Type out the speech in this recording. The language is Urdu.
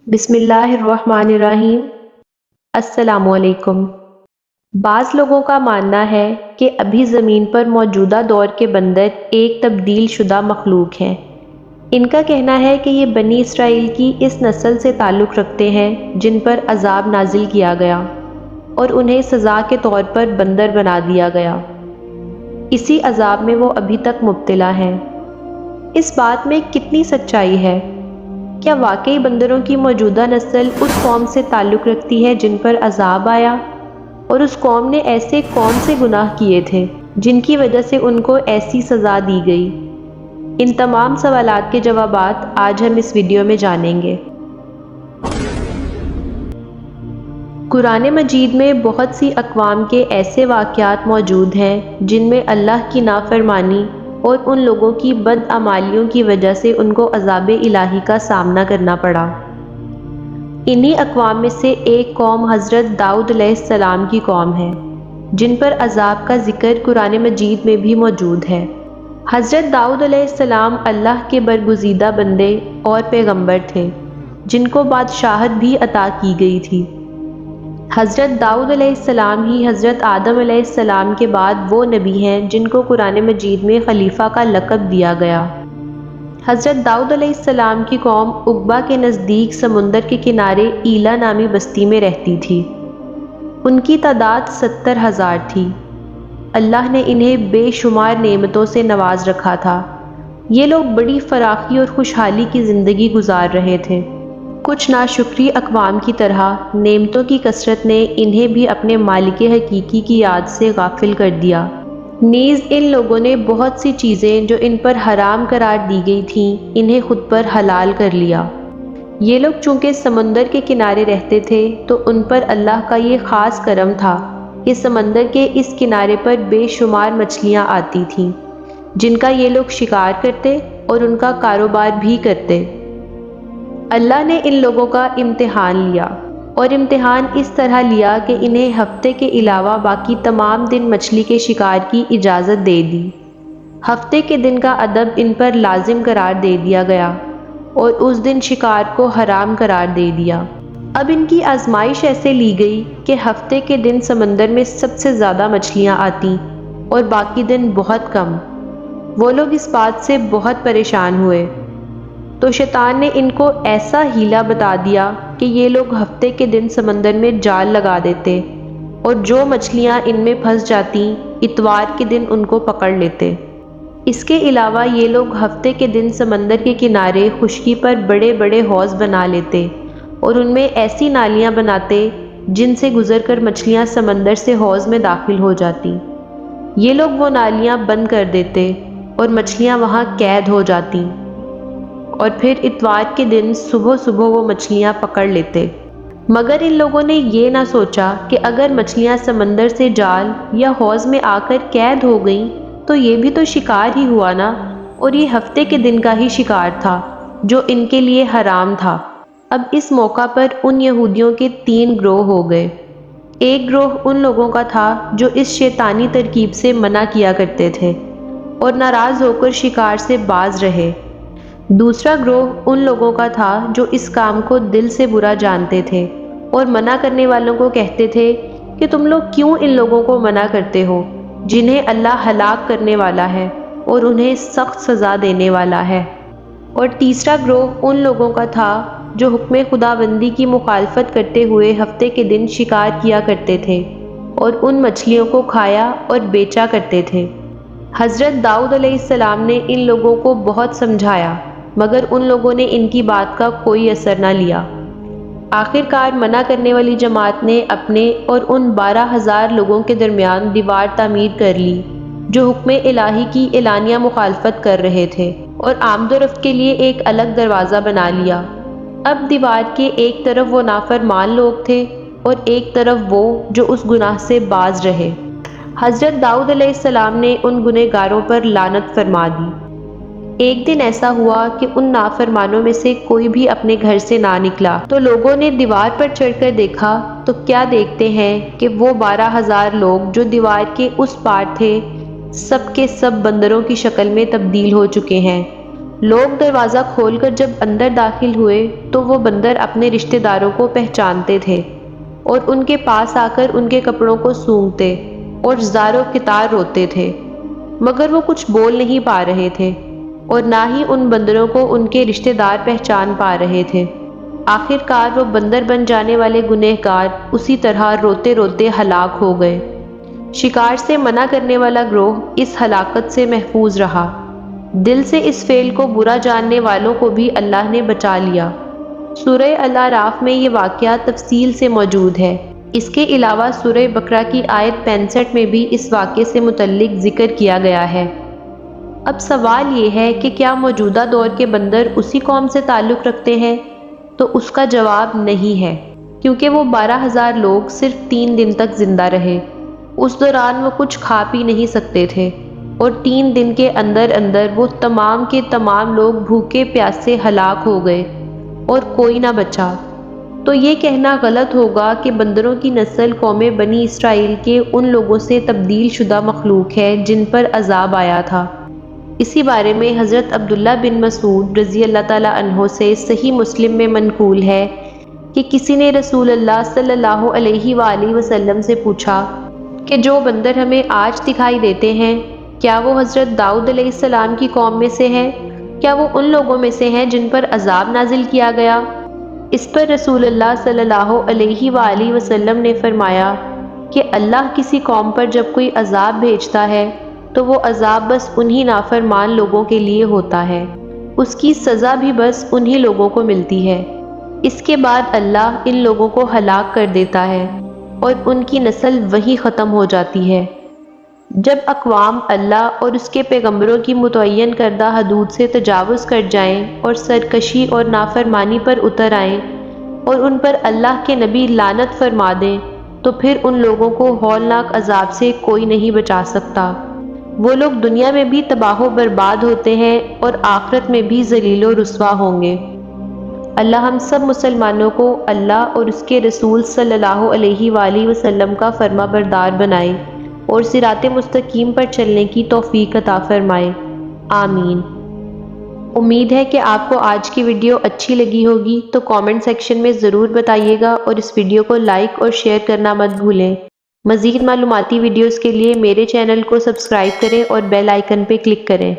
بسم اللہ الرحمن الرحیم۔ السلام علیکم۔ بعض لوگوں کا ماننا ہے کہ ابھی زمین پر موجودہ دور کے بندر ایک تبدیل شدہ مخلوق ہیں۔ ان کا کہنا ہے کہ یہ بنی اسرائیل کی اس نسل سے تعلق رکھتے ہیں جن پر عذاب نازل کیا گیا اور انہیں سزا کے طور پر بندر بنا دیا گیا۔ اسی عذاب میں وہ ابھی تک مبتلا ہیں۔ اس بات میں کتنی سچائی ہے؟ کیا واقعی بندروں کی موجودہ نسل اس قوم سے تعلق رکھتی ہے جن پر عذاب آیا؟ اور اس قوم نے ایسے کون سے گناہ کیے تھے جن کی وجہ سے ان کو ایسی سزا دی گئی؟ ان تمام سوالات کے جوابات آج ہم اس ویڈیو میں جانیں گے۔ قرآن مجید میں بہت سی اقوام کے ایسے واقعات موجود ہیں جن میں اللہ کی نافرمانی اور ان لوگوں کی بدعمالیوں کی وجہ سے ان کو عذاب الہی کا سامنا کرنا پڑا۔ انہی اقوام میں سے ایک قوم حضرت داؤد علیہ السلام کی قوم ہے، جن پر عذاب کا ذکر قرآن مجید میں بھی موجود ہے۔ حضرت داؤد علیہ السلام اللہ کے برگزیدہ بندے اور پیغمبر تھے جن کو بادشاہت بھی عطا کی گئی تھی۔ حضرت داؤد علیہ السلام ہی حضرت آدم علیہ السلام کے بعد وہ نبی ہیں جن کو قرآن مجید میں خلیفہ کا لقب دیا گیا۔ حضرت داؤد علیہ السلام کی قوم عقبہ کے نزدیک سمندر کے کنارے ایلا نامی بستی میں رہتی تھی۔ ان کی تعداد 70,000 تھی۔ اللہ نے انہیں بے شمار نعمتوں سے نواز رکھا تھا۔ یہ لوگ بڑی فراخی اور خوشحالی کی زندگی گزار رہے تھے۔ کچھ ناشکری اقوام کی طرح نعمتوں کی کثرت نے انہیں بھی اپنے مالک حقیقی کی یاد سے غافل کر دیا۔ نیز ان لوگوں نے بہت سی چیزیں جو ان پر حرام قرار دی گئی تھیں انہیں خود پر حلال کر لیا۔ یہ لوگ چونکہ سمندر کے کنارے رہتے تھے تو ان پر اللہ کا یہ خاص کرم تھا کہ سمندر کے اس کنارے پر بے شمار مچھلیاں آتی تھیں جن کا یہ لوگ شکار کرتے اور ان کا کاروبار بھی کرتے۔ اللہ نے ان لوگوں کا امتحان لیا اور امتحان اس طرح لیا کہ انہیں ہفتے کے علاوہ باقی تمام دن مچھلی کے شکار کی اجازت دے دی۔ ہفتے کے دن کا ادب ان پر لازم قرار دے دیا گیا اور اس دن شکار کو حرام قرار دے دیا۔ اب ان کی آزمائش ایسے لی گئی کہ ہفتے کے دن سمندر میں سب سے زیادہ مچھلیاں آتی اور باقی دن بہت کم۔ وہ لوگ اس بات سے بہت پریشان ہوئے تو شیطان نے ان کو ایسا ہیلا بتا دیا کہ یہ لوگ ہفتے کے دن سمندر میں جال لگا دیتے اور جو مچھلیاں ان میں پھنس جاتی اتوار کے دن ان کو پکڑ لیتے۔ اس کے علاوہ یہ لوگ ہفتے کے دن سمندر کے کنارے خشکی پر بڑے بڑے حوض بنا لیتے اور ان میں ایسی نالیاں بناتے جن سے گزر کر مچھلیاں سمندر سے حوض میں داخل ہو جاتی۔ یہ لوگ وہ نالیاں بند کر دیتے اور مچھلیاں وہاں قید ہو جاتی اور پھر اتوار کے دن صبح صبح وہ مچھلیاں پکڑ لیتے۔ مگر ان لوگوں نے یہ نہ سوچا کہ اگر مچھلیاں سمندر سے جال یا حوض میں آ کر قید ہو گئیں تو یہ بھی تو شکار ہی ہوا نا، اور یہ ہفتے کے دن کا ہی شکار تھا جو ان کے لیے حرام تھا۔ اب اس موقع پر ان یہودیوں کے 3 گروہ ہو گئے۔ ایک گروہ ان لوگوں کا تھا جو اس شیطانی ترکیب سے منع کیا کرتے تھے اور ناراض ہو کر شکار سے باز رہے۔ دوسرا گروہ ان لوگوں کا تھا جو اس کام کو دل سے برا جانتے تھے اور منع کرنے والوں کو کہتے تھے کہ تم لوگ کیوں ان لوگوں کو منع کرتے ہو جنہیں اللہ ہلاک کرنے والا ہے اور انہیں سخت سزا دینے والا ہے۔ اور تیسرا گروہ ان لوگوں کا تھا جو حکم خداوندی کی مخالفت کرتے ہوئے ہفتے کے دن شکار کیا کرتے تھے اور ان مچھلیوں کو کھایا اور بیچا کرتے تھے۔ حضرت داؤد علیہ السلام نے ان لوگوں کو بہت سمجھایا مگر ان لوگوں نے ان کی بات کا کوئی اثر نہ لیا۔ آخر کار منع کرنے والی جماعت نے اپنے اور ان 12,000 لوگوں کے درمیان دیوار تعمیر کر لی جو حکم الہی کی اعلانیہ مخالفت کر رہے تھے، اور آمد و رفت کے لیے ایک الگ دروازہ بنا لیا۔ اب دیوار کے ایک طرف وہ نافرمان لوگ تھے اور ایک طرف وہ جو اس گناہ سے باز رہے۔ حضرت داؤد علیہ السلام نے ان گنہگاروں پر لعنت فرما دی۔ ایک دن ایسا ہوا کہ ان نافرمانوں میں سے کوئی بھی اپنے گھر سے نہ نکلا تو لوگوں نے دیوار پر چڑھ کر دیکھا تو کیا دیکھتے ہیں کہ وہ 12,000 لوگ جو دیوار کے اس پار تھے سب کے سب بندروں کی شکل میں تبدیل ہو چکے ہیں لوگ دروازہ کھول کر جب اندر داخل ہوئے تو وہ بندر اپنے رشتہ داروں کو پہچانتے تھے اور ان کے پاس آ کر ان کے کپڑوں کو سونگھتے اور زار و کتار روتے تھے، مگر وہ کچھ بول نہیں پا رہے تھے اور نہ ہی ان بندروں کو ان کے رشتہ دار پہچان پا رہے تھے۔ آخر کار وہ بندر بن جانے والے گنہگار اسی طرح روتے روتے ہلاک ہو گئے۔ شکار سے منع کرنے والا گروہ اس ہلاکت سے محفوظ رہا۔ دل سے اس فعل کو برا جاننے والوں کو بھی اللہ نے بچا لیا۔ سورہ الاعراف میں یہ واقعہ تفصیل سے موجود ہے۔ اس کے علاوہ سورہ بقرہ کی آیت 65 میں بھی اس واقعے سے متعلق ذکر کیا گیا ہے۔ اب سوال یہ ہے کہ کیا موجودہ دور کے بندر اسی قوم سے تعلق رکھتے ہیں؟ تو اس کا جواب نہیں ہے، کیونکہ وہ 12,000 لوگ صرف 3 دن تک زندہ رہے۔ اس دوران وہ کچھ کھا پی نہیں سکتے تھے اور 3 دن کے اندر اندر وہ تمام کے تمام لوگ بھوکے پیاسے ہلاک ہو گئے اور کوئی نہ بچا۔ تو یہ کہنا غلط ہوگا کہ بندروں کی نسل قوم بنی اسرائیل کے ان لوگوں سے تبدیل شدہ مخلوق ہے جن پر عذاب آیا تھا۔ اسی بارے میں حضرت عبداللہ بن مسعود رضی اللہ تعالیٰ عنہ سے صحیح مسلم میں منقول ہے کہ کسی نے رسول اللہ صلی اللہ علیہ وآلہ وسلم سے پوچھا کہ جو بندر ہمیں آج دکھائی دیتے ہیں کیا وہ حضرت داؤد علیہ السلام کی قوم میں سے ہے؟ کیا وہ ان لوگوں میں سے ہیں جن پر عذاب نازل کیا گیا؟ اس پر رسول اللہ صلی اللہ علیہ وآلہ وسلم نے فرمایا کہ اللہ کسی قوم پر جب کوئی عذاب بھیجتا ہے تو وہ عذاب بس انہی نافرمان لوگوں کے لیے ہوتا ہے، اس کی سزا بھی بس انہی لوگوں کو ملتی ہے۔ اس کے بعد اللہ ان لوگوں کو ہلاک کر دیتا ہے اور ان کی نسل وہیں ختم ہو جاتی ہے۔ جب اقوام اللہ اور اس کے پیغمبروں کی متعین کردہ حدود سے تجاوز کر جائیں اور سرکشی اور نافرمانی پر اتر آئیں اور ان پر اللہ کے نبی لعنت فرما دیں تو پھر ان لوگوں کو ہولناک عذاب سے کوئی نہیں بچا سکتا۔ وہ لوگ دنیا میں بھی تباہ و برباد ہوتے ہیں اور آخرت میں بھی ذلیل و رسوا ہوں گے۔ اللہ ہم سب مسلمانوں کو اللہ اور اس کے رسول صلی اللہ علیہ وآلہ وسلم کا فرما بردار بنائے اور صراط مستقیم پر چلنے کی توفیق عطا فرمائے، آمین۔ امید ہے کہ آپ کو آج کی ویڈیو اچھی لگی ہوگی، تو کامنٹ سیکشن میں ضرور بتائیے گا اور اس ویڈیو کو لائک اور شیئر کرنا مت بھولیں۔ مزید معلوماتی ویڈیوز کے لیے میرے چینل کو سبسکرائب کریں اور بیل آئیکن پہ کلک کریں۔